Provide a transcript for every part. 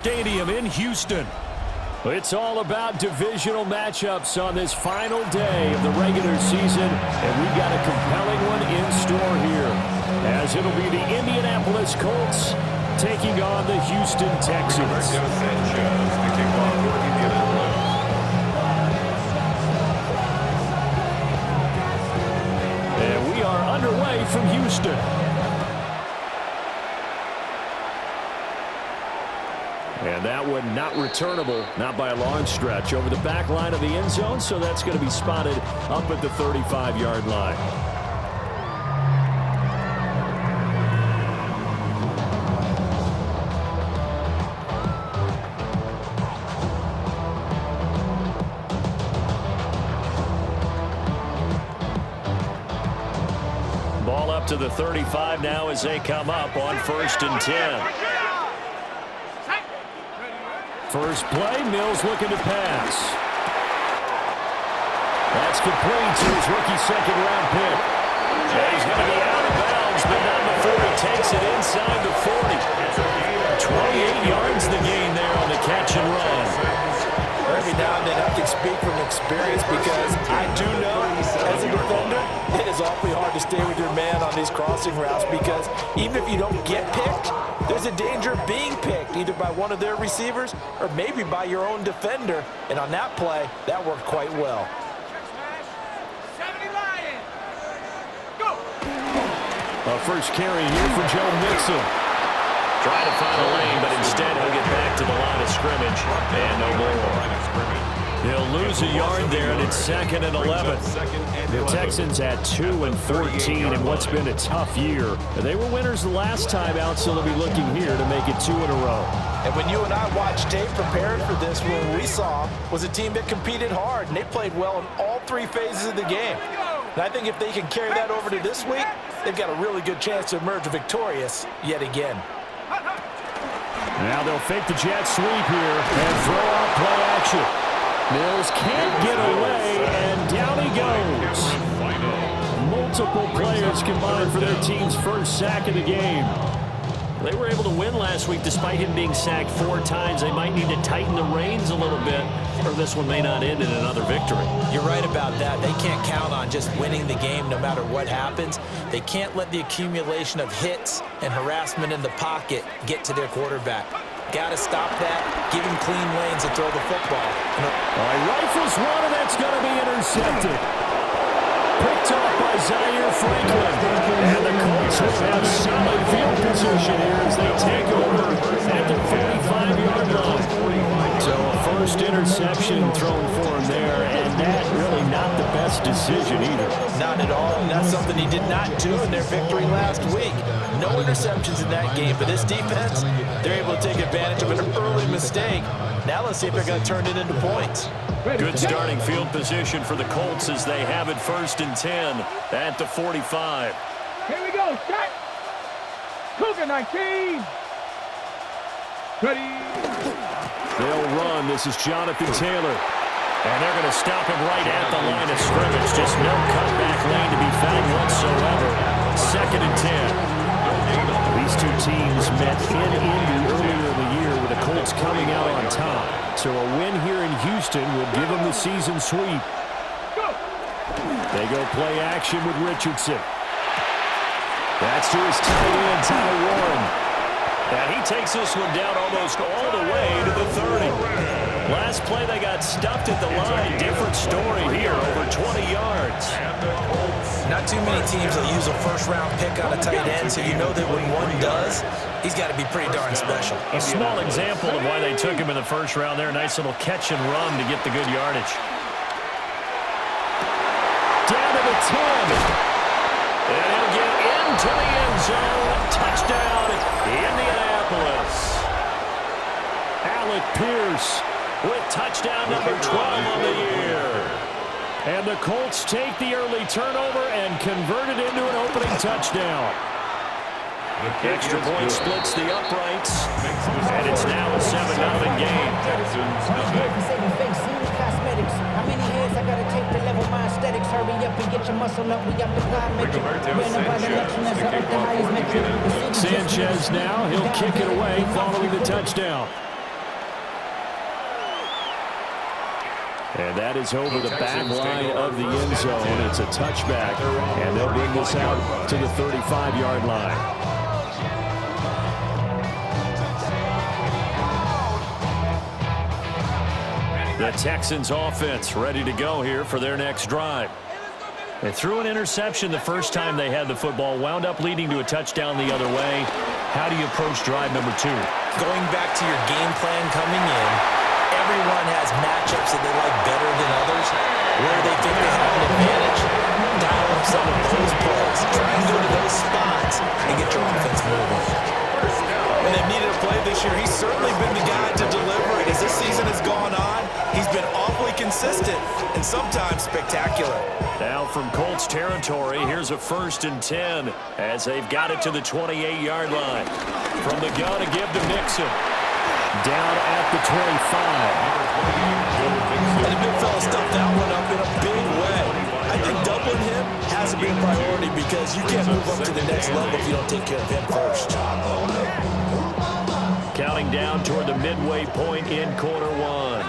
Stadium in Houston. It's all about divisional matchups on this final day of the regular season, and we've got a compelling one in store here, as it'll be the Indianapolis Colts taking on the Houston Texans. And we are underway from Houston. And that one not returnable, not by a long stretch, over the back line of the end zone, so that's going to be spotted up at the 35-yard line. Ball up to the 35 now as they come up on 1st and 10. First play, Mills looking to pass. That's complete to his rookie second-round pick. And he's going to be out of bounds, but not before he takes it inside the 40. 28 yards the gain there on the catch and run. Every now and then I can speak from experience because I do know as a defender it is awfully hard to stay with your man on these crossing routes because even if you don't get picked, there's a danger of being picked either by one of their receivers or maybe by your own defender. And on that play, that worked quite well. A first carry here for Joe Mixon. Trying to find a lane, but instead he'll get back to the line of scrimmage. And no more. He'll lose a yard there, and it's 2nd and 11. The Texans at 2 and 14 in what's been a tough year. They were winners the last time out, so they'll be looking here to make it 2 in a row. And when you and I watched tape preparing for this, what we saw was a team that competed hard, and they played well in all 3 phases of the game. And I think if they can carry that over to this week, they've got a really good chance to emerge victorious yet again. Now they'll fake the jet sweep here and throw out play action. Mills can't get away, and down he goes. Multiple players combined for their team's first sack of the game. They were able to win last week despite him being sacked 4 times. They might need to tighten the reins a little bit, or this one may not end in another victory. You're right about that. They can't count on just winning the game no matter what happens. They can't let the accumulation of hits and harassment in the pocket get to their quarterback. Got to stop that, give him clean lanes to throw the football. All right, rifles one, and that's going to be intercepted. Picked off by Zaire Franklin. And the Colts will have solid field position here as they take over at the 45-yard line. So a first interception thrown for him there, and that really not the best decision either. Not at all, and that's something he did not do in their victory last week. No interceptions in that game, but this defense, they're able to take advantage of an early mistake. Now let's see if they're going to turn it into points. Good starting field position for the Colts as they have it 1st and 10 at the 45. Here we go, shot. Cougar 19. Ready. They'll run. This is Jonathan Taylor. And they're going to stop him right at the line of scrimmage. Just no cutback lane to be found whatsoever. 2nd and 10. These two teams met in Indy earlier in the year with the Colts coming out on top. So a win here in Houston will give them the season sweep. They go play action with Richardson. That's to his tight end, Ty Warren. And he takes this one down almost all the way to the 30. Last play they got stuffed at the line. Different story here, over 20 yards. Not too many teams will use a first-round pick on a tight end, so you know that when one does, he's got to be pretty darn special. A small example of why they took him in the first round there. Nice little catch and run to get the good yardage. Down to the 10. And he'll get into the end zone. Touchdown, Indianapolis. Alec Pierce with touchdown number 12 on the year. And the Colts take the early turnover and convert it into an opening touchdown. Extra point splits the uprights, and it's now a 7-0 game. How many heads I gotta take to level my aesthetics? Hurry up and get your muscle up. We got the blind metric. Winning by the election, that's the highest metric. Sanchez now, he'll kick it away following the touchdown. And that is over the back line of the end zone. It's a touchback, and they'll bring this out to the 35-yard line. The Texans offense ready to go here for their next drive. They threw an interception the first time they had the football, wound up leading to a touchdown the other way. How do you approach drive number 2? Going back to your game plan coming in, everyone has matchups that they like better than others. Where they think they have an advantage, dial up some of those plays. Try and go to those spots and get your offense moving. When they've needed a play this year, he's certainly been the guy to deliver it. As this season has gone on, he's been awfully consistent and sometimes spectacular. Now from Colts territory, here's a 1st and 10 as they've got it to the 28-yard line. From the gun, a give to Mixon. Down at the 25. And the big fella stuffed that one up in a big way. I think doubling him has to be a priority because you can't move up to the next level if you don't take care of him first. Counting down toward the midway point in quarter 1.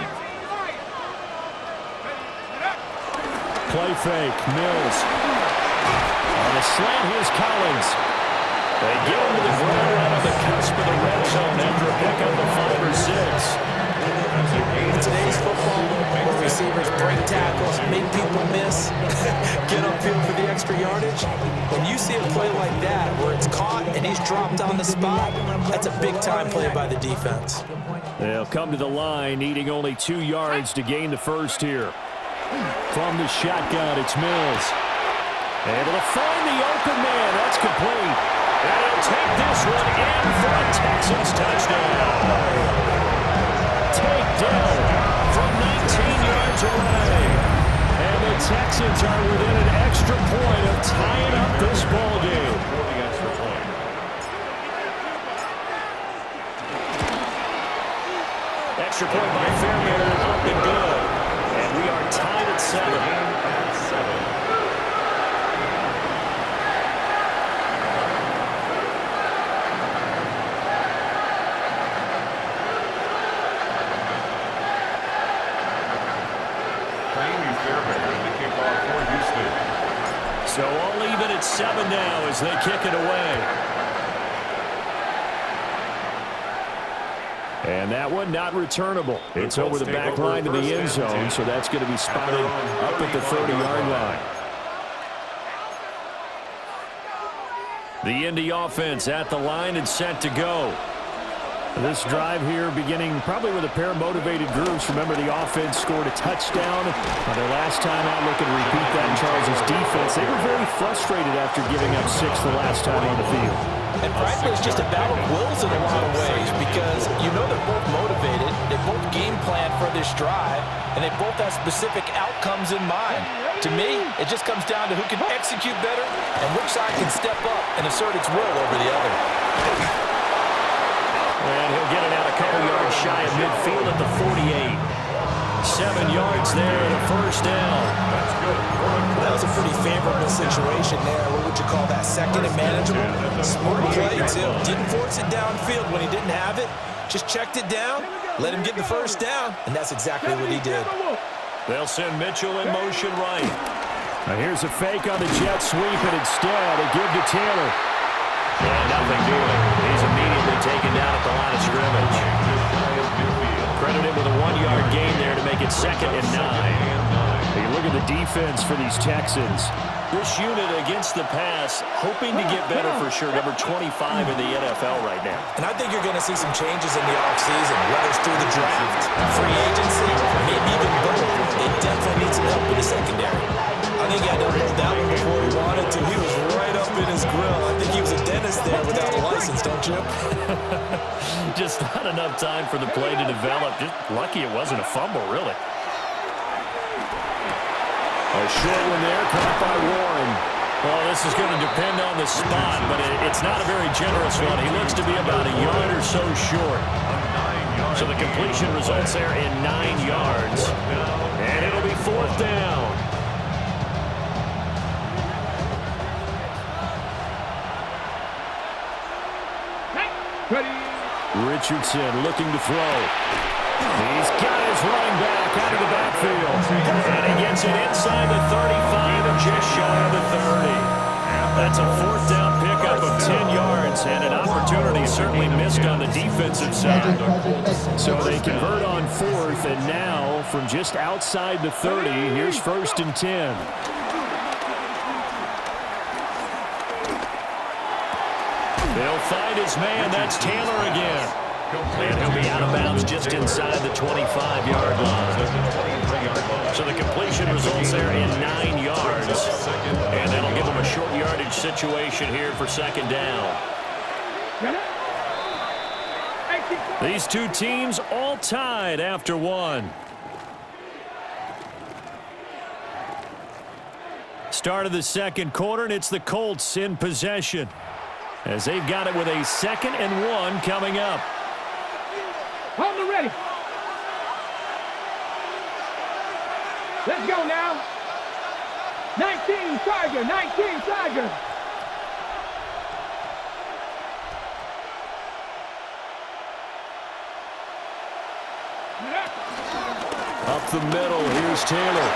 Play fake, Mills. On a slant, here's Collins. They get him to the ground right on the cusp of the red zone after a pickup of 5 or 6. In today's football, where receivers break tackles, make people miss, get upfield for the extra yardage, when you see a play like that where it's caught and he's dropped on the spot, that's a big-time play by the defense. They'll come to the line, needing only 2 yards to gain the first here. From the shotgun, it's Mills. Able to find the open man. That's complete. And he'll take this one in for a Texans touchdown. Takedown from 19 yards away. And the Texans are within an extra point of tying up this ball game. Extra point by Fairbairn, up and good. And we are tied at 7. So all even at 7 now as they kick it away. And that one not returnable. It's over the back line to the end zone, so that's going to be spotted up at the 30-yard line. The Indy offense at the line and set to go. This drive here beginning probably with a pair of motivated groups. Remember, the offense scored a touchdown their last time out. Looking to repeat that in Charles' defense. They were very frustrated after giving up 6 the last time on the field. And frankly, it's just a battle of wills in a lot of ways because you know they're both motivated. They both game plan for this drive, and they both have specific outcomes in mind. To me, it just comes down to who can execute better and which side can step up and assert its will over the other. And he'll get it out a couple yards shy of midfield at the 48. 7 yards there and a first down. That's good. That was a pretty favorable situation there. What would you call that? Second and manageable? Smart play, too. Didn't force it downfield when he didn't have it. Just checked it down, let him get the first down, and that's exactly what he did. They'll send Mitchell in motion right. Now here's a fake on the jet sweep, and instead a give to Taylor. And nothing doing. He's immediately taken down at the line of scrimmage. Credit him with a 1-yard gain there to make it 2nd and 9. You look at the defense for these Texans. This unit against the pass, hoping to get better for sure. Number 25 in the NFL right now. And I think you're going to see some changes in the offseason, whether it's through the draft, free agency, maybe even both. They definitely need some help in the secondary. I think he had to hold that one before he wanted to. He was right up in his grill. I think he was a dentist there without a license, don't you? Just not enough time for the play to develop. Just lucky it wasn't a fumble, really. A short one there, caught by Warren. Well, this is going to depend on the spot, but it's not a very generous one. He looks to be about a yard or so short. So the completion results there in 9 yards. And it'll be 4th down. Richardson looking to throw. He's got his running back out of the backfield. And he gets it inside the 35 and just shy of the 30. That's a fourth down pickup of 10 yards and an opportunity certainly missed on the defensive side. So they convert on fourth, and now from just outside the 30, here's 1st and 10. They'll find his man. That's Taylor again. And he'll be out of bounds just inside the 25-yard line. So the completion results there in 9 yards. And that'll give them a short yardage situation here for 2nd down. These two teams all tied after one. Start of the 2nd quarter, and it's the Colts in possession, as they've got it with a 2nd and 1 coming up. Hold them ready. Let's go now. 19 Tiger, 19 Tiger. Up the middle, here's Taylor.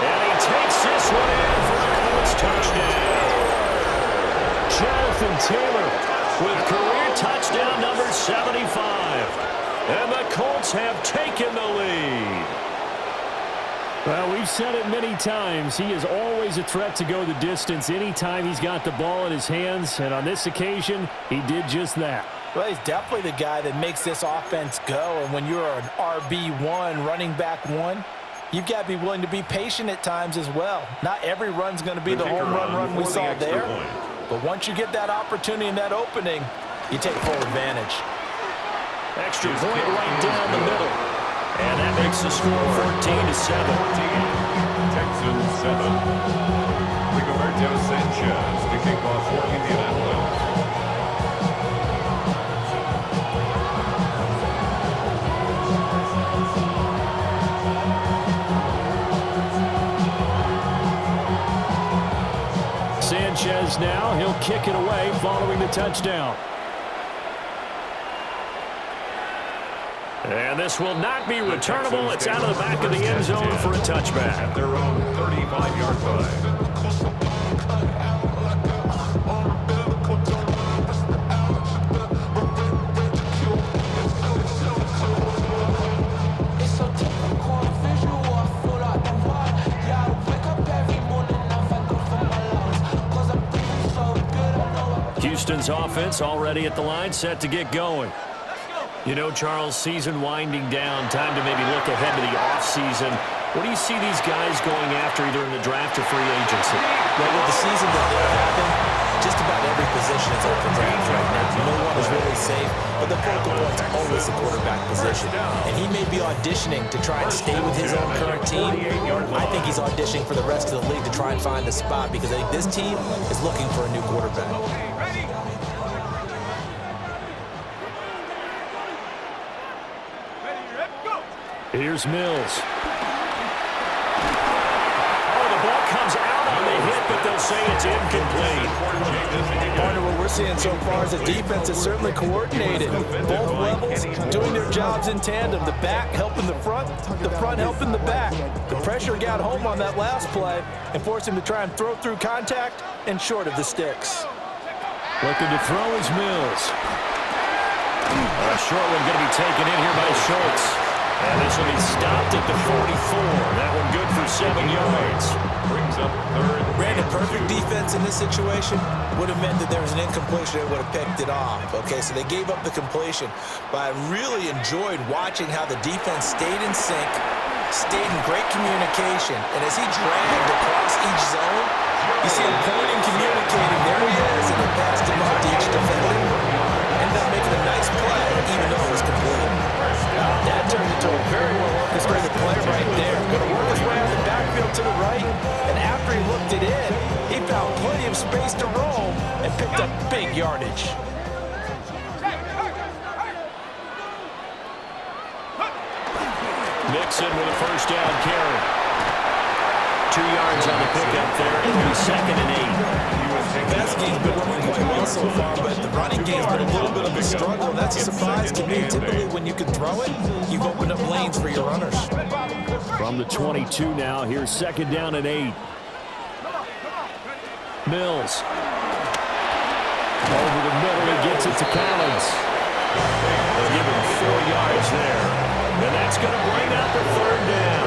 And he takes this one in for a Colts touchdown. Jonathan Taylor with career touchdown number 75. And the Colts have taken the lead. Well, we've said it many times. He is always a threat to go the distance anytime he's got the ball in his hands. And on this occasion, he did just that. Well, he's definitely the guy that makes this offense go. And when you're an RB1, running back one, you've got to be willing to be patient at times as well. Not every run's going to be the home run we saw there. But once you get that opportunity and that opening, you take full advantage. Extra point right down the middle. And that makes the score 14-7. Texans 7. Rigoberto Sanchez to kick off for Indianapolis. Sanchez now, he'll kick it away following the touchdown. And this will not be returnable. It's out of the back of the end zone for a touchback. At their own 35-yard line. Houston's offense already at the line, set to get going. You know, Charles, season winding down, time to maybe look ahead to the offseason. What do you see these guys going after either in the draft or free agency? Well, with the season that they're having, just about every position is up for grabs right now. No one is really safe, but the focal point's always the quarterback position. And he may be auditioning to try and stay with his own current team. I think he's auditioning for the rest of the league to try and find a spot because I think this team is looking for a new quarterback. Here's Mills. Oh, the ball comes out on the hit, but they'll say it's incomplete. Partner, what we're seeing so far is the defense is certainly coordinated. Both levels doing their jobs in tandem. The back helping the front helping the back. The pressure got home on that last play and forced him to try and throw through contact and short of the sticks. Looking to throw is Mills. A short one going to be taken in here by Schultz. And this will be stopped at the 44. That one good for 7 yards. Brings up third. Brandon, perfect defense in this situation would have meant that there was an incompletion. They would have picked it off. Okay, so they gave up the completion. But I really enjoyed watching how the defense stayed in sync, stayed in great communication. And as he dragged across each zone, you see him pointing, communicating. There he is, and they passed him up to each defender. Ended up making a nice play, even though it was complete. That turned into a very well-orchestrated play right there. Going to work his way out the backfield to the right, and after he looked it in, he found plenty of space to roam and picked up big yardage. Mixon with a first down carry. 2 yards on the pickup there. It'll be 2nd and 8. Pass game's been working quite well so far, but the running game's been a little bit of a struggle. That's a surprise to me. Typically, when you can throw it, you've opened up lanes for your runners. From the 22 now, here's 2nd down and 8. Mills. Over the middle, he gets it to Collins. They'll give him 4 yards there. And that's going to bring up the 3rd down.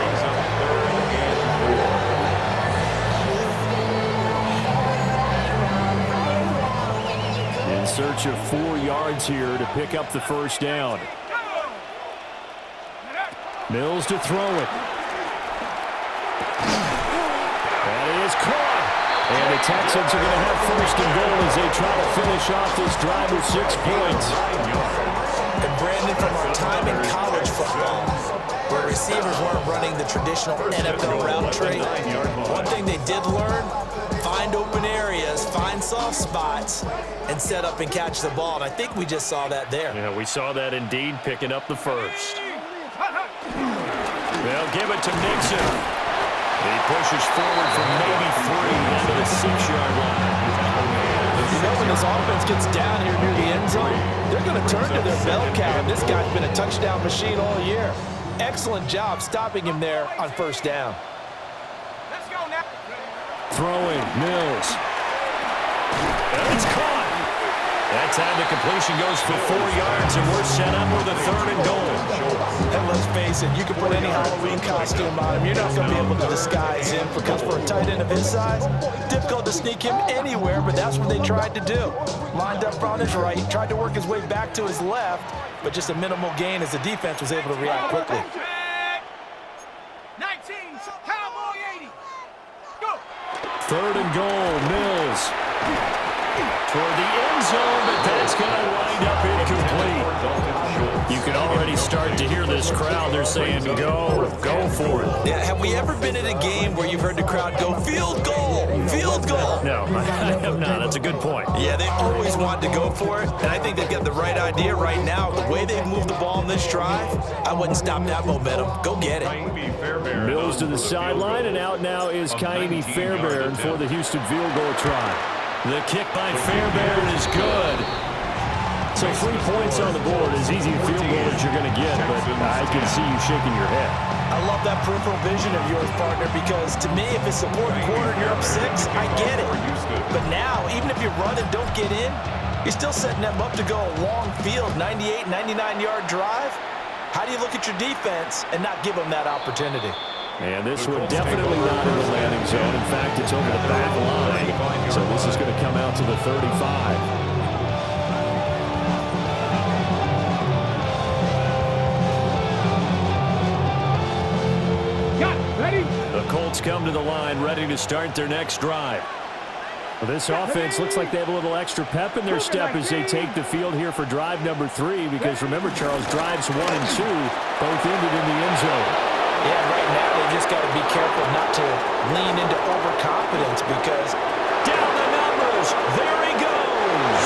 In search of 4 yards here to pick up the 1st down. Mills to throw it. And it is caught. And the Texans are going to have 1st and goal as they try to finish off this drive with 6 points. And Brandon, from our time in college football, where receivers weren't running the traditional NFL route tree, one thing they did learn, find open areas, find soft spots, and set up and catch the ball. And I think we just saw that there. Yeah, we saw that indeed, picking up the 1st. They'll give it to Nixon. He pushes forward from maybe 3 down to the 6-yard line. You know, when this offense gets down here near the end zone, they're going to turn to their bell cow. This guy's been a touchdown machine all year. Excellent job stopping him there on 1st down. Let's go now. Throwing, Mills. And it's caught. That time the completion goes for 4 yards, and we're set up with a 3rd and goal. And let's face it, you can put any Halloween costume on him. You're not going to be able to disguise him because for a tight end of his size, difficult to sneak him anywhere, but that's what they tried to do. Lined up on his right, tried to work his way back to his left, but just a minimal gain as the defense was able to react quickly. 19, Cowboy 80. Go. 3rd and goal, Mills. Toward the end zone, but that's going to wind up incomplete. You can already start to hear this crowd. They're saying, go for it. Yeah, have we ever been in a game where you've heard the crowd go, field goal, field goal? No, I have not. That's a good point. Yeah, they always want to go for it, and I think they've got the right idea right now. The way they've moved the ball in this drive, I wouldn't stop that momentum. Go get it. Mills to the sideline, and out now is Kaimi Fairbairn for the Houston field goal try. The kick by Fairbairn is good. So 3 points on the board, as easy a field goal as you're going to get, but I can see you shaking your head. I love that peripheral vision of yours, partner, because to me, if it's the 4th quarter and you're up 6, I get it. But now, even if you run and don't get in, you're still setting them up to go a long field, 98, 99-yard drive. How do you look at your defense and not give them that opportunity? And this one definitely not in the landing zone. In fact, it's over the back line. So this is going to come out to the 35. Ready? The Colts come to the line, ready to start their next drive. Well, this offense looks like they have a little extra pep in their step as they take the field here for drive number 3. Because remember, Charles, drives 1 and 2 both ended in the end zone. Yeah, right now they just got to be careful not to lean into overconfidence because down the numbers. There he goes.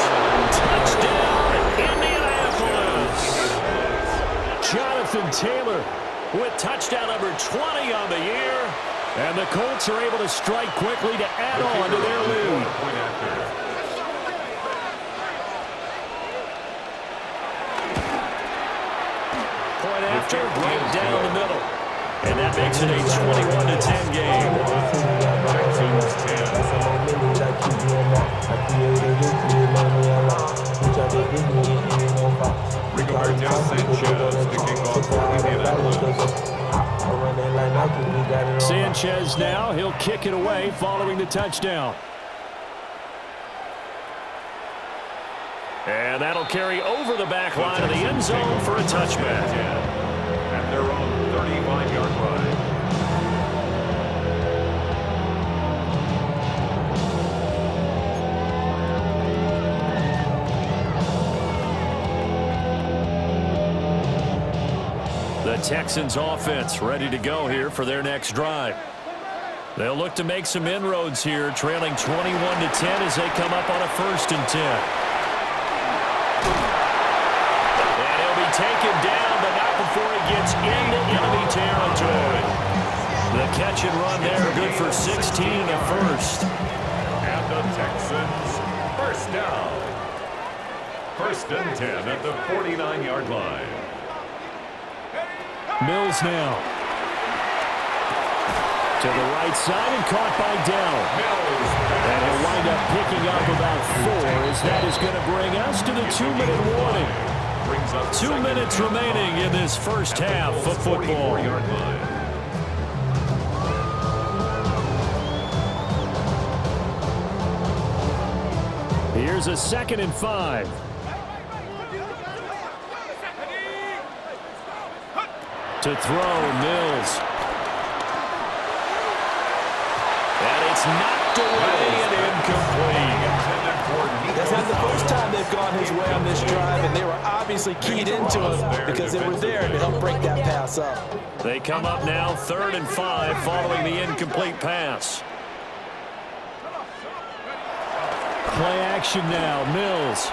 Touchdown, Indianapolis. Jonathan Taylor with touchdown number 20 on the year. And the Colts are able to strike quickly to add on to their lead. Point after, right down the middle. And that makes it a 21-10 game. Rigoberto Sanchez to kick off for Indianapolis. Sanchez now, he'll kick it away following the touchdown. And that'll carry over the back line of the end zone for a touchback. At their own 35-yard line. The Texans offense ready to go here for their next drive. They'll look to make some inroads here, trailing 21-10 as they come up on a 1st and 10. And he'll be taken down, but not before he gets into enemy territory. The catch and run there, good for 16, a first. And the Texans, first down. First and 10 at the 49-yard line. Mills now. To the right side and caught by Dell. And he'll wind up picking up about 4 as that is going to bring us to the 2-minute warning. 2 minutes remaining in this first half of football. Here's a 2nd and 5. To throw, Mills. And it's knocked away and incomplete. That's not the first time they've gone his way on this drive, and they were obviously keyed into him because they were there to help break that pass up. They come up now 3rd and 5 following the incomplete pass. Play action now, Mills.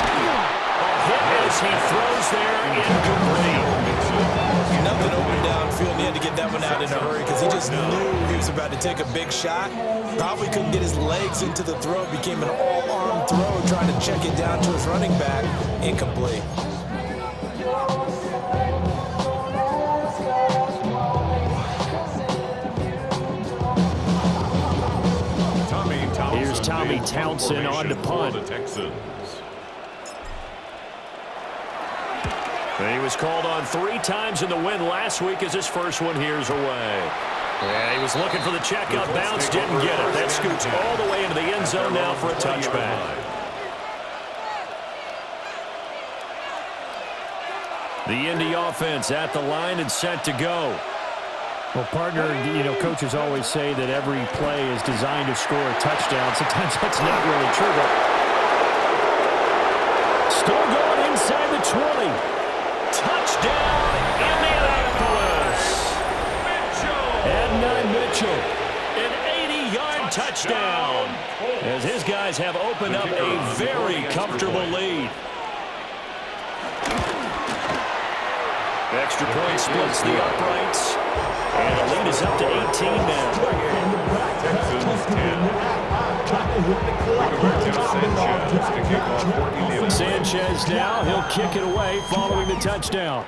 A hit as he throws there, incomplete. Nothing open downfield, and he had to get that one out in a hurry because he just knew he was about to take a big shot. Probably couldn't get his legs into the throw. It became an all-arm throw, trying to check it down to his running back. Incomplete. Here's Tommy Townsend on to punt. And he was called on 3 times in the win last week as his first one here's away. Yeah, he was looking for the check up bounce, didn't get it. That scoots all the way into the end zone now for a touchback. The Indy offense at the line and set to go. Well, partner, coaches always say that every play is designed to score a touchdown. Sometimes that's not really true, but still going inside the 20. Touchdown, Indianapolis. Adnan Mitchell, an 80-yard touchdown, as his guys have opened up a very comfortable lead. Extra point splits the uprights, and the lead is up to 18 now. Sanchez now, he'll kick it away following the touchdown.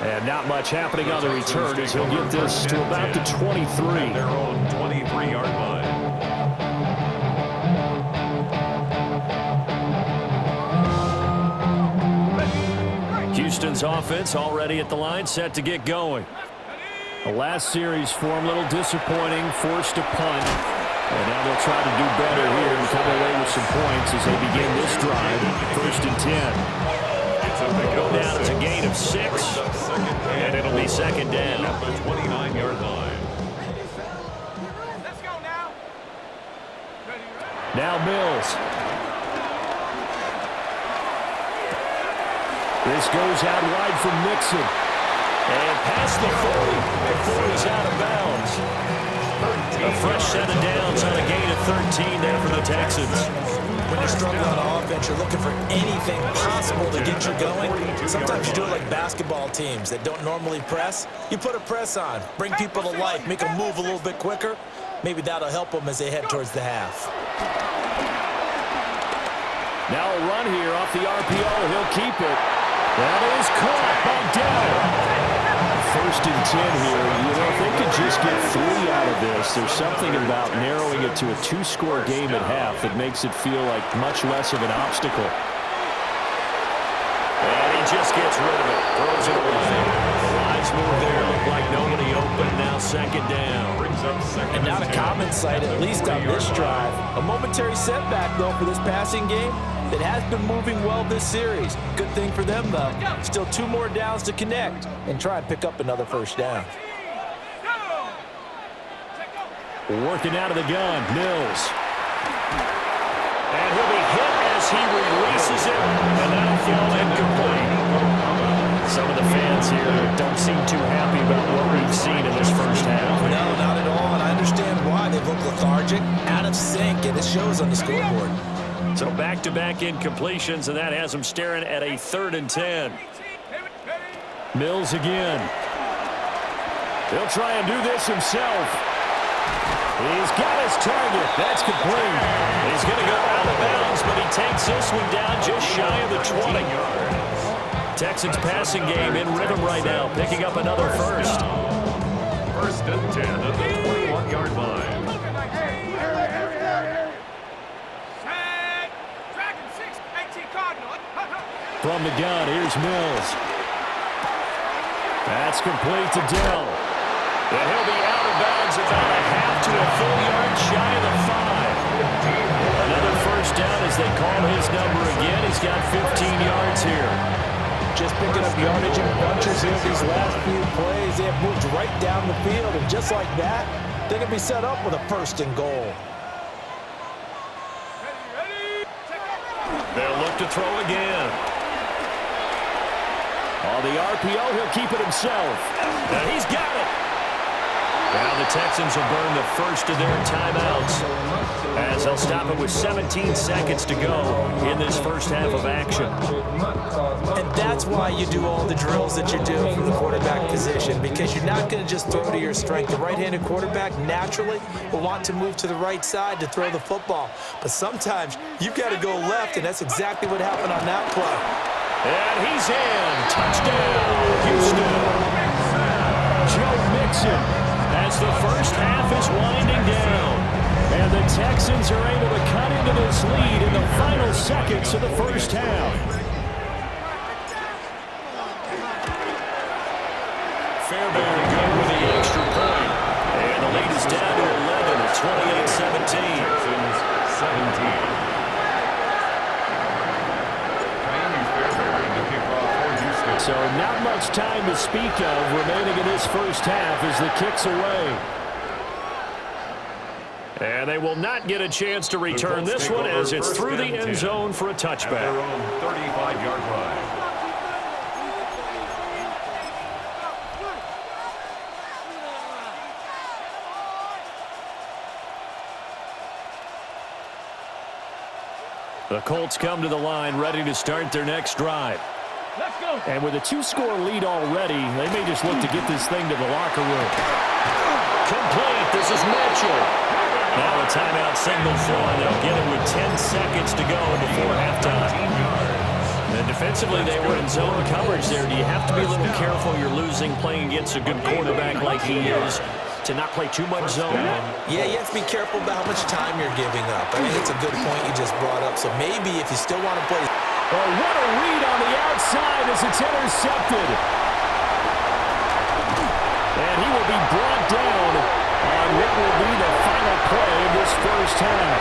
And not much happening on the return as he'll get this to about the 23. Their own 23-yard line. Houston's offense already at the line, set to get going. The last series for him, a little disappointing, forced to punt. And now they'll try to do better here and come away with some points as they begin this drive. 1st and 10. Go down as a gain of 6, and it'll be 2nd down. At the 29-yard line. Let's go now. Now Mills. This goes out wide from Mixon. And past the 40 before he's out of bounds. A fresh set of downs on a gain of 13 there for the Texans. When you're struggling on offense, you're looking for anything possible to get you going. Sometimes you do it like basketball teams that don't normally press. You put a press on, bring people to life, make them move a little bit quicker. Maybe that'll help them as they head towards the half. Now a run here off the RPO. He'll keep it. That is caught by Dell. 1st and 10 here. If they could just get 3 out of this, there's something about narrowing it to a 2-score game at half that makes it feel like much less of an obstacle. And he just gets rid of it. Throws it away. The lines move there. Look like nobody open. Now 2nd down. And not a common sight, at least on this drive. A momentary setback, though, for this passing game that has been moving well this series. Good thing for them, though. Still 2 more downs to connect and try and pick up another 1st down. Working out of the gun, Mills. And he'll be hit as he releases it, and that'll fall incomplete. Some of the fans here don't seem too happy about what we've seen in this first half. No, not at all, and I understand why. They look lethargic, out of sync, and it shows on the scoreboard. So back-to-back incompletions, and that has him staring at a 3rd and 10. Mills again. He'll try and do this himself. He's got his target. That's complete. He's going to go out of bounds, but he takes this one down just shy of the 20. Texans passing game in rhythm right now, picking up another first. 1st and 10 at the 21-yard line. From the gun, here's Mills. That's complete to Dell. And he'll be out of bounds about a half to a full yard shy of the 5. Another first down as they call his number again. He's got 15 yards here. Just picking up yardage in bunches here these last few plays. They have moved right down the field, and just like that, they're going to be set up with a 1st and goal. They'll look to throw again. On the RPO, he'll keep it himself. And he's got it. Now the Texans will burn the first of their timeouts as they'll stop it with 17 seconds to go in this first half of action. And that's why you do all the drills that you do from the quarterback position, because you're not going to just throw to your strength. The right-handed quarterback naturally will want to move to the right side to throw the football. But sometimes you've got to go left, and that's exactly what happened on that play. And he's in. Touchdown, Houston. Joe Mixon as the first half is winding down. And the Texans are able to cut into this lead in the final seconds of the first half. Fairbairn good with the extra point. And the lead is down to 11 at 28-17. 17. So not much time to speak of remaining in this first half as the kick's away. And they will not get a chance to return this one as it's through the end zone for a touchback. At their own 35-yard line. The Colts come to the line ready to start their next drive. Let's go. And with a 2-score lead already, they may just look to get this thing to the locker room. Complete. This is Mitchell. Now a timeout signal thrown. They'll get it with 10 seconds to go before halftime. And defensively, they were in zone coverage there. Do you have to be a little careful? You're losing playing against a good quarterback like he is to not play too much zone? Yeah, you have to be careful about how much time you're giving up. I think it's a good point you just brought up. So maybe if you still want to play... Oh, what a read on the outside as it's intercepted. And he will be brought down on what will be the final play of this first half.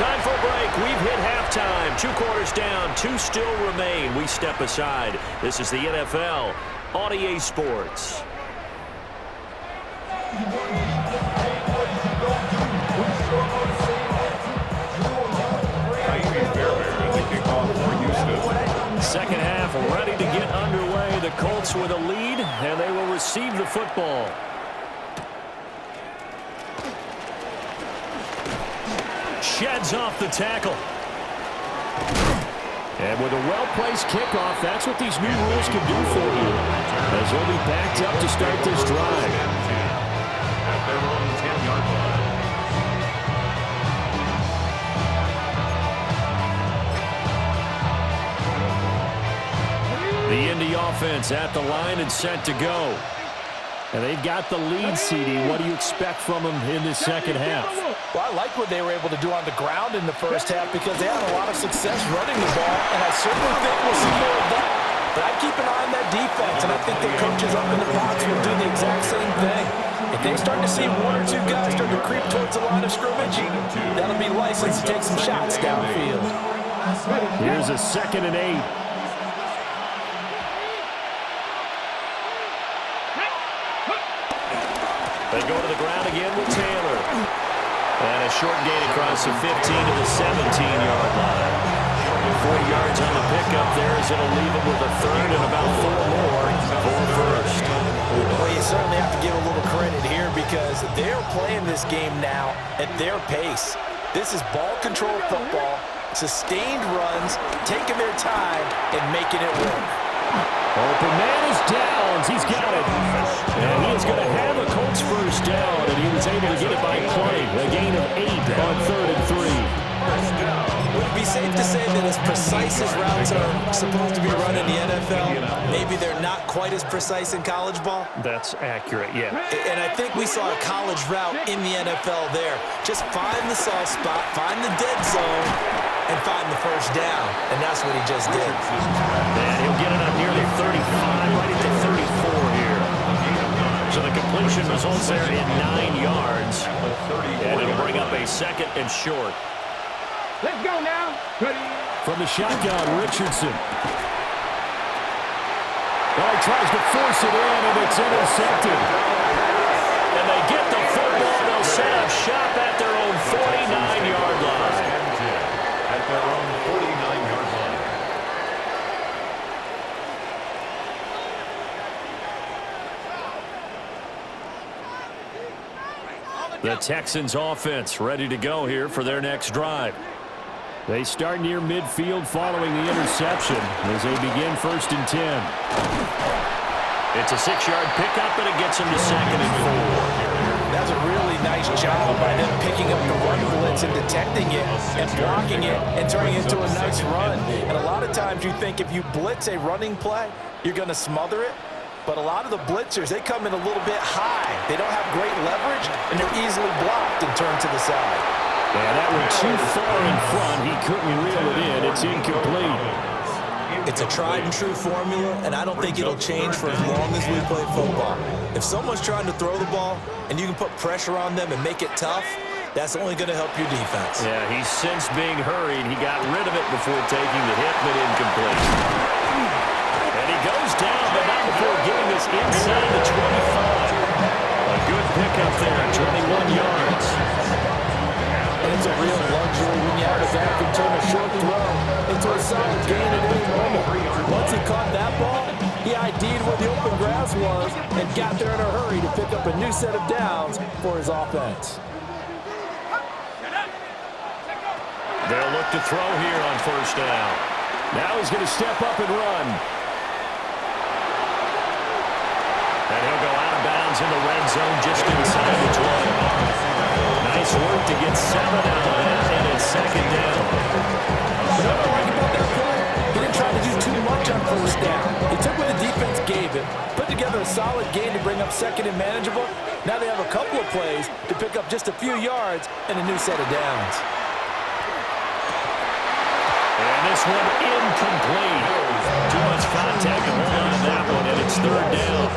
Time for a break. We've hit halftime. 2 quarters down, 2 still remain. We step aside. This is the NFL on EA Sports. Second half ready to get underway. The Colts with a lead, and they will receive the football. Sheds off the tackle. And with a well-placed kickoff, that's what these new rules can do for you, as they'll be backed up to start this drive. At their own 10-yard line. The Indy offense at the line and set to go. And they've got the lead, CD. What do you expect from them in this second half? Well, I like what they were able to do on the ground in the first half because they had a lot of success running the ball, and I certainly think we'll see more of that. But I'd keep an eye on that defense, and I think the coaches up in the box will do the exact same thing. If they start to see 1 or 2 guys start to creep towards the line of scrimmage, that'll be license to take some shots downfield. Here's a 2nd and 8. They go to the ground again with Taylor. And a short gain across the 15 to the 17-yard line. 40 yards on the pickup there as it'll leave him with a 3rd and about 4 more for first. Well, you certainly have to give a little credit here because because they're playing this game now at their pace. This is ball control football, sustained runs, taking their time, and making it work. Open man is Downs. He's got it. And he is going to have a Colts first down, and he was able to get it by play. A gain of 8 on 3rd and 3. Would it be safe to say that as precise as routes are supposed to be run in the NFL, maybe they're not quite as precise in college ball? That's accurate, yeah. And I think we saw a college route in the NFL there. Just find the soft spot, find the dead zone, and find the first down. And that's what he just did. And he'll get it up nearly 35, right into 34 here. So the completion results there in 9 yards. And it'll bring up a 2nd and short. Let's go now. Ready? From the shotgun, Richardson. Well, he tries to force it in, and it's intercepted. And they get the football. They'll set up shop at their own 49-yard line. At their own 49-yard line. The Texans offense ready to go here for their next drive. They start near midfield following the interception as they begin 1st and 10. It's a 6-yard pickup, and it gets them to 2nd and 4. That's a really nice job by them picking up the run blitz and detecting it and blocking it and turning it into a nice run. And a lot of times you think if you blitz a running play, you're going to smother it. But a lot of the blitzers, they come in a little bit high. They don't have great leverage, and they're easily blocked and turned to the side. Yeah, that went too far in front. He couldn't reel it in. It's incomplete. It's a tried-and-true formula, and I don't think it'll change for as long as we play football. If someone's trying to throw the ball and you can put pressure on them and make it tough, that's only going to help your defense. Yeah, he's since being hurried. He got rid of it before taking the hit, but incomplete. And he goes down, but not before getting this inside the 25. A good pickup there, 21 yards. And it's a real luxury when you have a guy who can turn a short throw into a solid gain at any moment. Once he caught that ball, he ID'd where the open grass was and got there in a hurry to pick up a new set of downs for his offense. They'll look to throw here on 1st down. Now he's going to step up and run. And he'll go out of bounds in the red zone just inside the 20. Nice work to get 7 out of that, and it's 2nd down. You know what I like about that play? He didn't try to do too much on 1st down. He took what the defense gave him, put together a solid gain to bring up 2nd and manageable. Now they have a couple of plays to pick up just a few yards and a new set of downs. And this one incomplete. Too much contact to hold on to that one, and it's 3rd down.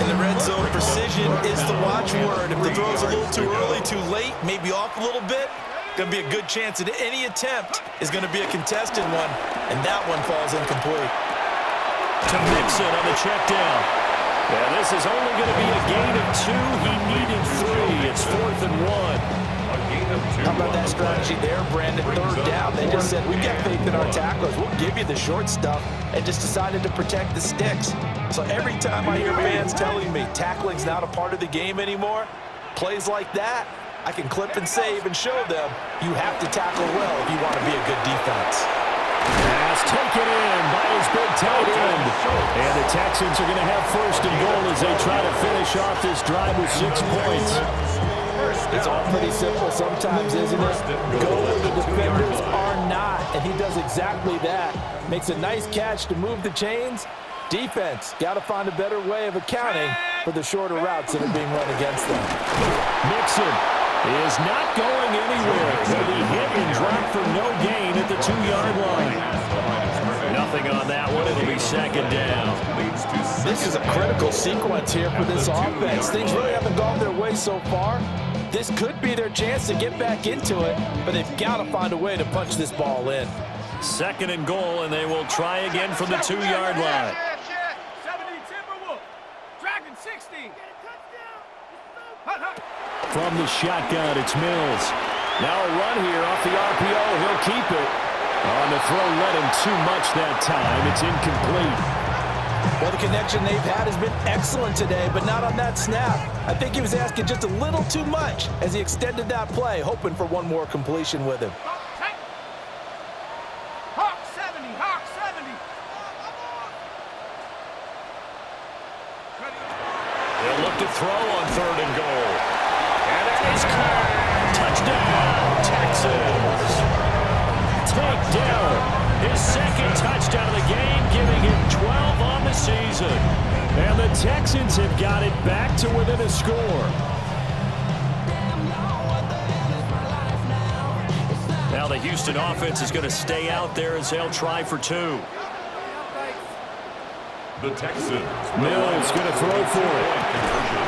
In the red zone, precision is the watchword. If the throw's a little too early, too late, maybe off a little bit, going to be a good chance that any attempt is going to be a contested one, and that one falls incomplete. To Mixon on the check down. Yeah, this is only going to be a gain of 2. He needed 3. It's 4th and 1. How about that strategy there, Brandon? 3rd down, they just said, we got faith in our tacklers. We'll give you the short stuff, and just decided to protect the sticks. So every time I hear fans telling me tackling's not a part of the game anymore, plays like that, I can clip and save and show them you have to tackle well if you want to be a good defense. Pass taken in by his big tight end. And the Texans are going to have 1st and goal as they try to finish off this drive with 6 points. It's all pretty simple sometimes, isn't it? Go where the defenders are not, and he does exactly that. Makes a nice catch to move the chains. Defense, got to find a better way of accounting for the shorter routes that are being run against them. Mixon is not going anywhere. He'll be hit and dropped for no gain at the 2-yard line. Nothing on that one. It'll be 2nd down. This is a critical sequence here for this offense. Things really haven't gone their way so far. This could be their chance to get back into it, but they've got to find a way to punch this ball in. 2nd and goal, and they will try again from the 2-yard line. 70 Timberwolves. Dragon 60. From the shotgun, it's Mills. Now a run here off the RPO. He'll keep it. On the throw, led him too much that time. It's incomplete. Well, the connection they've had has been excellent today, but not on that snap. I think he was asking just a little too much as he extended that play, hoping for one more completion with him. Hawk 70, Hawk 70. They'll look to throw on 3rd and goal. And it is caught. Touchdown, Texans. Takedown. His second touchdown of the game, giving him 12 on the season. And the Texans have got it back to within a score. Now the Houston offense is going to stay out there as they'll try for 2. The Texans. Mills going to throw for it.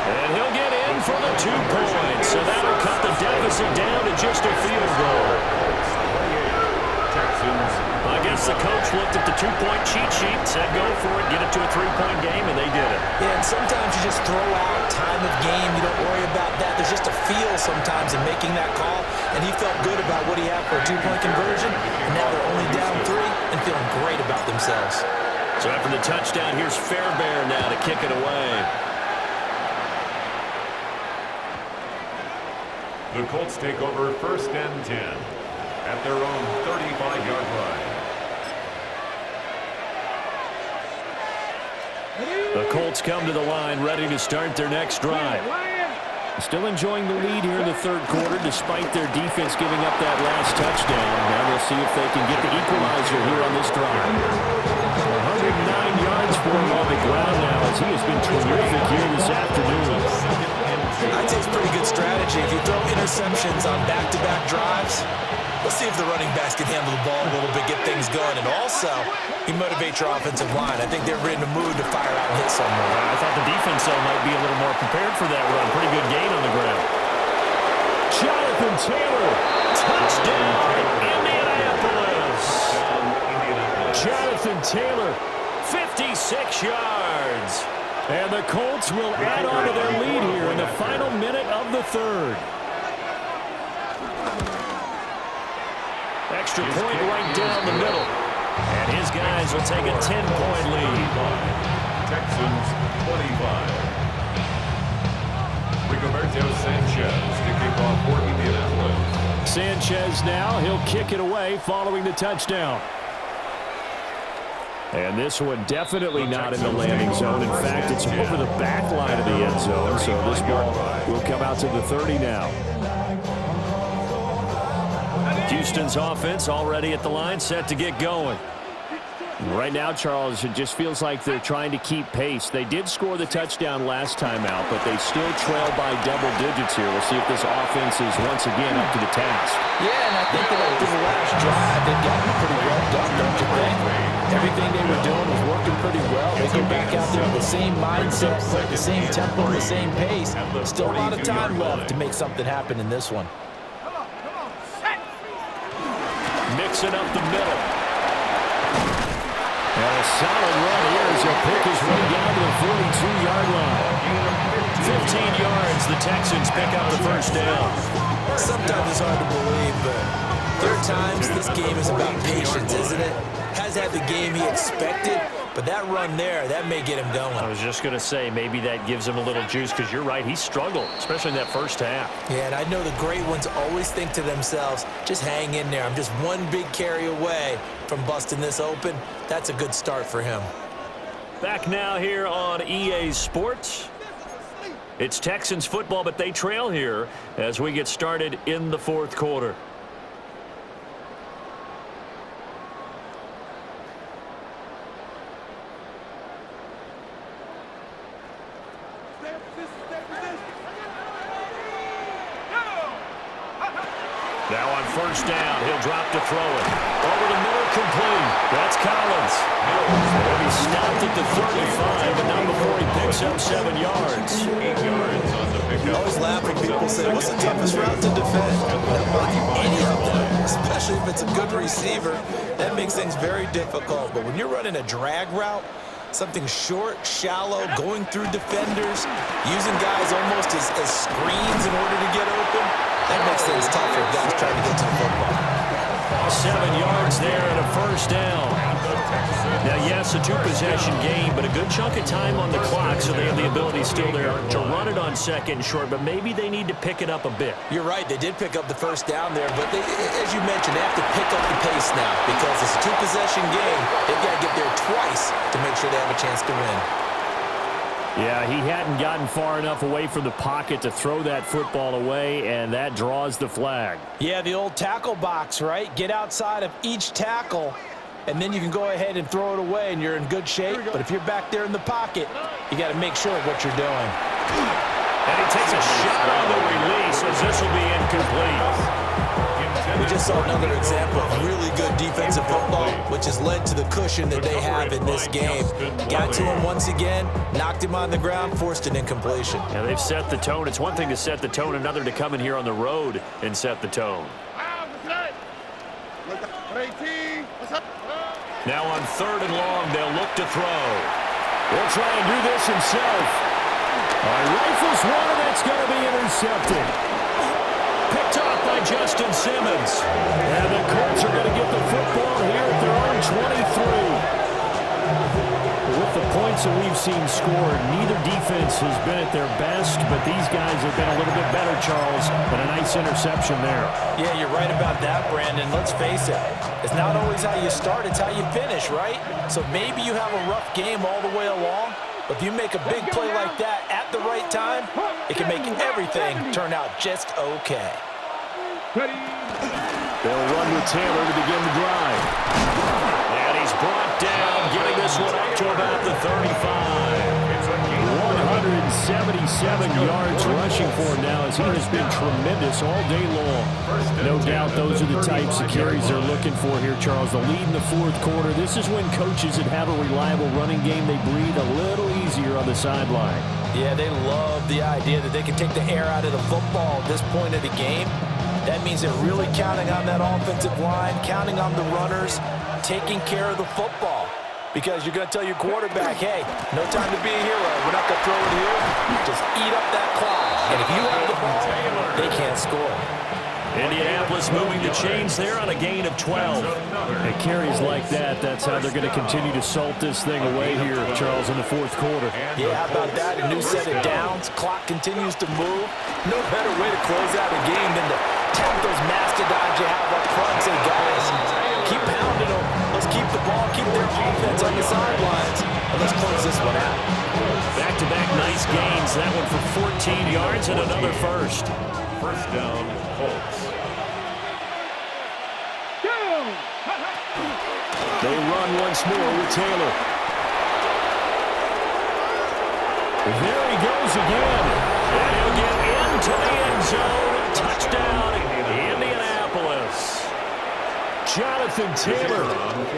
And he'll get in for the 2 points. So that'll cut the deficit down to just a field goal. Texans. I guess the coach looked at the 2-point cheat sheet, said go for it, get it to a 3-point game, and they did it. Yeah, and sometimes you just throw out time of game. You don't worry about that. There's just a feel sometimes in making that call, and he felt good about what he had for a 2-point conversion, and now they're only down 3 and feeling great about themselves. So after the touchdown, here's Fairbairn now to kick it away. The Colts take over 1st and 10 at their own 35-yard line. The Colts come to the line ready to start their next drive. Still enjoying the lead here in the 3rd quarter despite their defense giving up that last touchdown. Now we'll see if they can get the equalizer here on this drive. 109 yards for him on the ground now as he has been terrific here this afternoon. I'd say it's pretty good strategy. If you throw interceptions on back-to-back drives, let's see if the running backs can handle the ball a little bit, get things going. And also, he motivates your offensive line. I think they're in the mood to fire out and hit someone. I thought the defense, though, might be a little more prepared for that run. Pretty good gain on the ground. Jonathan Taylor, touchdown, Indianapolis. Jonathan Taylor, 56 yards. And the Colts will add on to their lead here in the final minute of the 3rd. Extra point right down the middle. And his guys will take a 10-point lead. Texans 25. Rigoberto Sanchez to kick off for Indianapolis. Sanchez now, he'll kick it away following the touchdown. And this one definitely not in the landing zone. In fact, it's over the back line of the end zone. So this ball will come out to the 30 now. Houston's offense already at the line, set to get going. Right now, Charles, it just feels like they're trying to keep pace. They did score the touchdown last time out, but they still trail by double digits here. We'll see if this offense is once again up to the task. Yeah, and I think that after the last drive, they've gotten pretty revved up, don't you think? Everything they were doing was working pretty well. They go back out there with the same mindset, the same tempo, the same pace. Still a lot of time left to make something happen in this one. Mixing up the middle. And a solid run here as he'll pick his way down to the 42-yard line. 15 yards, the Texans pick up the first down. Sometimes it's hard to believe, but there are times this game is about patience, isn't it? Has had the game he expected, but that run there, that may get him going. I was just going to say, maybe that gives him a little juice, because you're right, he struggled, especially in that first half. Yeah, and I know the great ones always think to themselves, just hang in there. I'm just one big carry away from busting this open. That's a good start for him. Back now here on EA Sports. It's Texans football, but they trail here as we get started in the 4th quarter. Now on first down, he'll drop to throw it. Over the middle, complete. That's Collins. And he stopped at the 35, but not before he picks up 7 yards. 8 yards on the pickup. I always laugh when people say, what's the toughest route to defend? Any of them, especially if it's a good receiver. That makes things very difficult. But when you're running a drag route, something short, shallow, going through defenders, using guys almost as screens in order to get open, that makes things tougher. Guys trying to get to the football. 7 yards there and a first down. Now, yes, a two-possession game, but a good chunk of time on the clock, so they have the ability still there to run it on second and short, but maybe they need to pick it up a bit. You're right. They did pick up the first down there, but as you mentioned, they have to pick up the pace now because it's a two-possession game. They've got to get there twice to make sure they have a chance to win. Yeah, he hadn't gotten far enough away from the pocket to throw that football away, and that draws the flag. Yeah, the old tackle box, right? Get outside of each tackle, and then you can go ahead and throw it away, and you're in good shape. But if you're back there in the pocket, you got to make sure of what you're doing. And he takes a shot on the release as this will be incomplete. We just saw another example of really good defensive football, which has led to the cushion that they have in this game. Got to him once again, knocked him on the ground, forced an incompletion. Yeah, they've set the tone. It's one thing to set the tone, another to come in here on the road and set the tone. Now on 3rd and long, they'll look to throw. He'll try and do this himself. Rifles one, and that's going to be intercepted. Picked off by Justin Simmons. And the Colts are going to get the football here at their own 23. With the points that we've seen scored, neither defense has been at their best, but these guys have been a little bit better, Charles, and a nice interception there. Yeah, you're right about that, Brandon. Let's face it. It's not always how you start, it's how you finish, right? So maybe you have a rough game all the way along, but if you make a big play like that at the right time, it can make everything turn out just okay. They'll run with Taylor to begin the drive. And he's brought down, getting this one up to about the 35. 177 yards rushing for him now as he has been tremendous all day long. No doubt those are the types of carries they're looking for here, Charles. The lead in the 4th quarter. This is when coaches that have a reliable running game, they breathe a little easier on the sideline. Yeah, they love the idea that they can take the air out of the football at this point of the game. That means they're really counting on that offensive line, counting on the runners, taking care of the football. Because you're going to tell your quarterback, hey, no time to be a hero. We're not going to throw it here. Just eat up that clock. And if you have the ball, they can't score. Indianapolis moving the chains there on a gain of 12. At carries like that, that's how they're going to continue to salt this thing away here, Charles, in the 4th quarter. Yeah, how about that? A new set of downs. Clock continues to move. No better way to close out a game than to tap those mastodons you have up front and say, guys, keep pounding them. Let's keep the ball, keep their offense on the sidelines, and let's close this one out. Back-to-back nice gains. That one for 14 yards and another first. First down, Colts. They run once more with Taylor. There he goes again. And he'll get into the end zone. Touchdown, Indianapolis. Jonathan Taylor.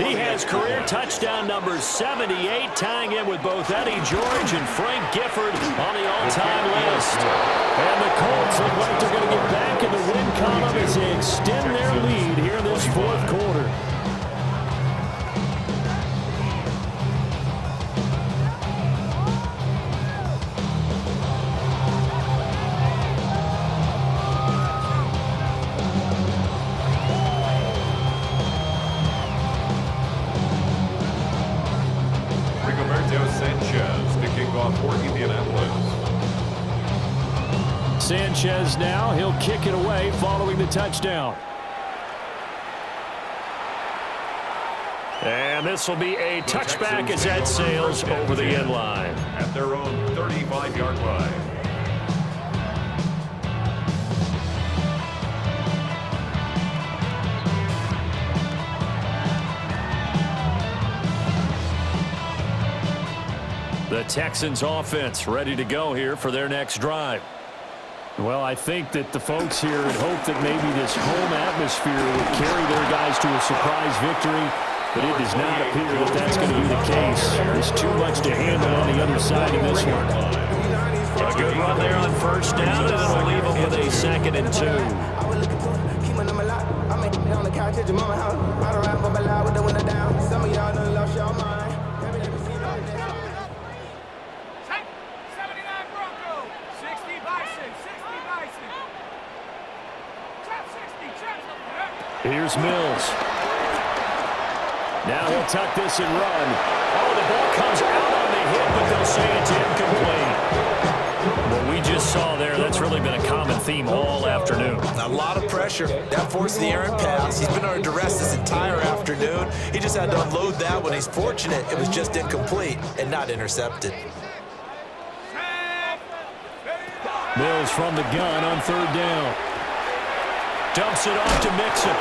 He has career touchdown numbers 78, tying in with both Eddie George and Frank Gifford on the all-time list. And the Colts look like they're going to get back in the win column as they extend their lead here in this 4th quarter. Sanchez to kick off for Indianapolis. Sanchez now, he'll kick it away following the touchdown. And this will be a touchback as that sails over the end line. At their own 35-yard line. The Texans offense ready to go here for their next drive. Well, I think that the folks here had hoped that maybe this home atmosphere would carry their guys to a surprise victory, but it does not appear that that's going to be the case. There's too much to handle on the other side in this one. A good run there on first down, and it'll leave them with a 2nd and 2. Here's Mills. Now he'll tuck this and run. Oh, the ball comes out on the hit, but they'll say it's incomplete. What we just saw there, that's really been a common theme all afternoon. A lot of pressure. That forced the errant pass. He's been under duress this entire afternoon. He just had to unload that when he's fortunate it was just incomplete and not intercepted. Mills from the gun on third down. Dumps it off to Mixon.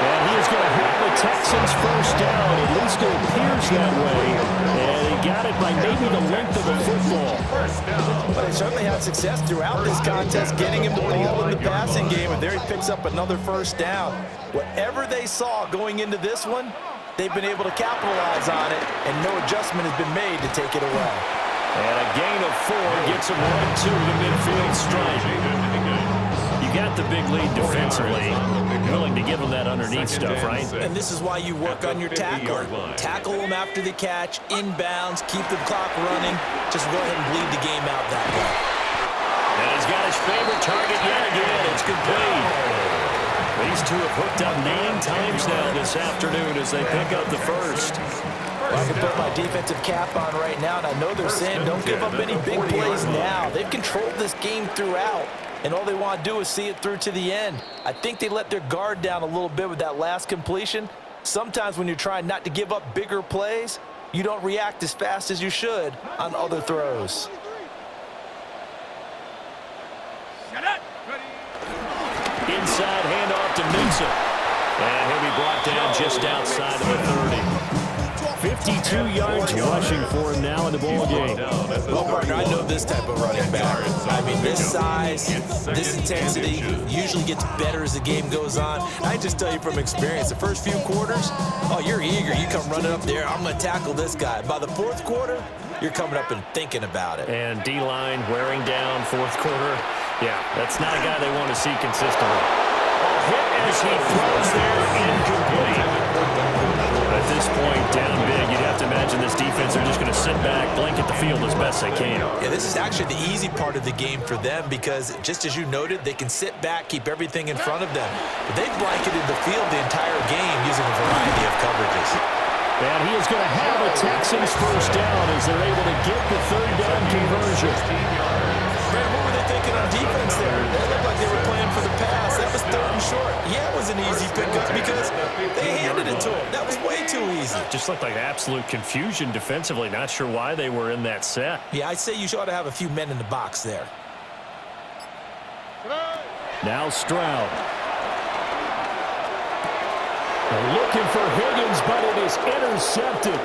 And he is going to have the Texans first down. At least it appears that way. And he got it by maybe the length of the football. But they certainly had success throughout this contest, getting him the ball in the passing game, and there he picks up another first down. Whatever they saw going into this one, they've been able to capitalize on it, and no adjustment has been made to take it away. And a gain of 4 gets him right to the midfield stripe. You got the big lead defensively. Willing to give him that underneath stuff, right? And this is why you work on your tackling. Tackle them after the catch, inbounds, keep the clock running. Just go ahead and bleed the game out that way. And he's got his favorite target yet again. It's complete. These two have hooked up 9 times now this afternoon as they pick up the first. Well, I can put my defensive cap on right now, and I know they're saying don't give up any big plays now. They've controlled this game throughout, and all they want to do is see it through to the end. I think they let their guard down a little bit with that last completion. Sometimes when you're trying not to give up bigger plays, you don't react as fast as you should on other throws. Inside handoff to Mixon. And he'll be brought down just outside of the 30. 52 yards rushing for him now in the ball game. Well, partner, I know this type of running back. I mean, this size, this intensity usually gets better as the game goes on. I just tell you from experience, the first few quarters, oh, you're eager. You come running up there, I'm going to tackle this guy. By the fourth quarter, you're coming up and thinking about it. And D-line wearing down fourth quarter. Yeah, that's not a guy they want to see consistently. Hit as he throws there, incomplete. At this point, down big, you'd have to imagine this defense, they're just going to sit back, blanket the field as best they can. Yeah, this is actually the easy part of the game for them because, just as you noted, they can sit back, keep everything in front of them. But they've blanketed the field the entire game using a variety of coverages. And he is going to have a Texans first down as they're able to get the third down conversion. Brad, what were they thinking on defense there? They looked like they were playing for the pass. That was third and short. Yeah, it was an easy pickup because they handed it to him. That was way too easy. Just looked like absolute confusion defensively. Not sure why they were in that set. Yeah, I'd say you ought to have a few men in the box there. Now Stroud. They're looking for Higgins, but it is intercepted.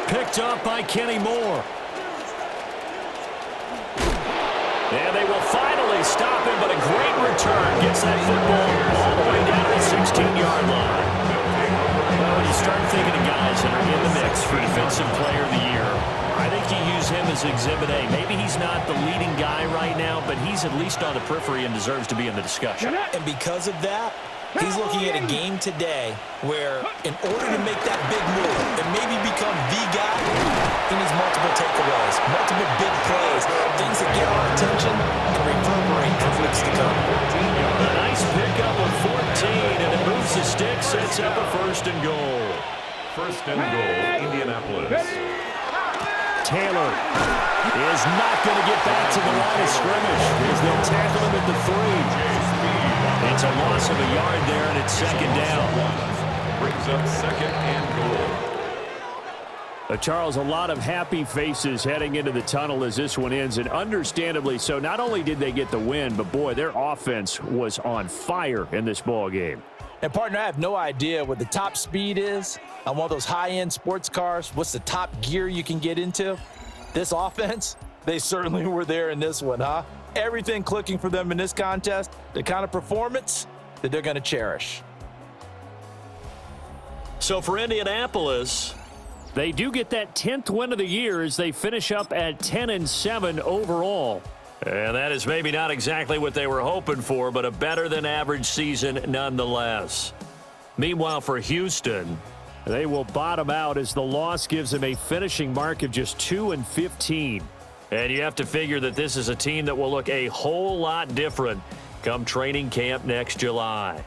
Picked up by Kenny Moore. And they will finally stop him, but a great return gets that football all the way down to the 16-yard line. Well, when you start thinking of guys that are in the mix for Defensive Player of the Year, I think you use him as Exhibit A. Maybe he's not the leading guy right now, but he's at least on the periphery and deserves to be in the discussion. And because of that, he's looking at a game today where, in order to make that big move and maybe become the guy, he needs multiple takeaways, multiple big plays, things that get our attention and reverberate for weeks to come. A nice pickup of 14, and it moves the stick, sets up a first and goal. First and goal, Indianapolis. Taylor is not going to get back to the line of scrimmage as they'll tackle him at the 3. It's a loss of a yard there, and it's second down. Brings up second and goal. Charles, a lot of happy faces heading into the tunnel as this one ends, and understandably so. Not only did they get the win, but boy, their offense was on fire in this ball game. And partner, I have no idea what the top speed is on one of those high-end sports cars. What's the top gear you can get into? This offense, they certainly were there in this one, huh? Everything clicking for them in this contest, the kind of performance that they're going to cherish. So for Indianapolis, they do get that 10th win of the year as they finish up at 10-7 overall. and that is maybe not exactly what they were hoping for, but a better than average season nonetheless. Meanwhile, for Houston, they will bottom out as the loss gives them a finishing mark of just 2-15. And you have to figure that this is a team that will look a whole lot different come training camp next July.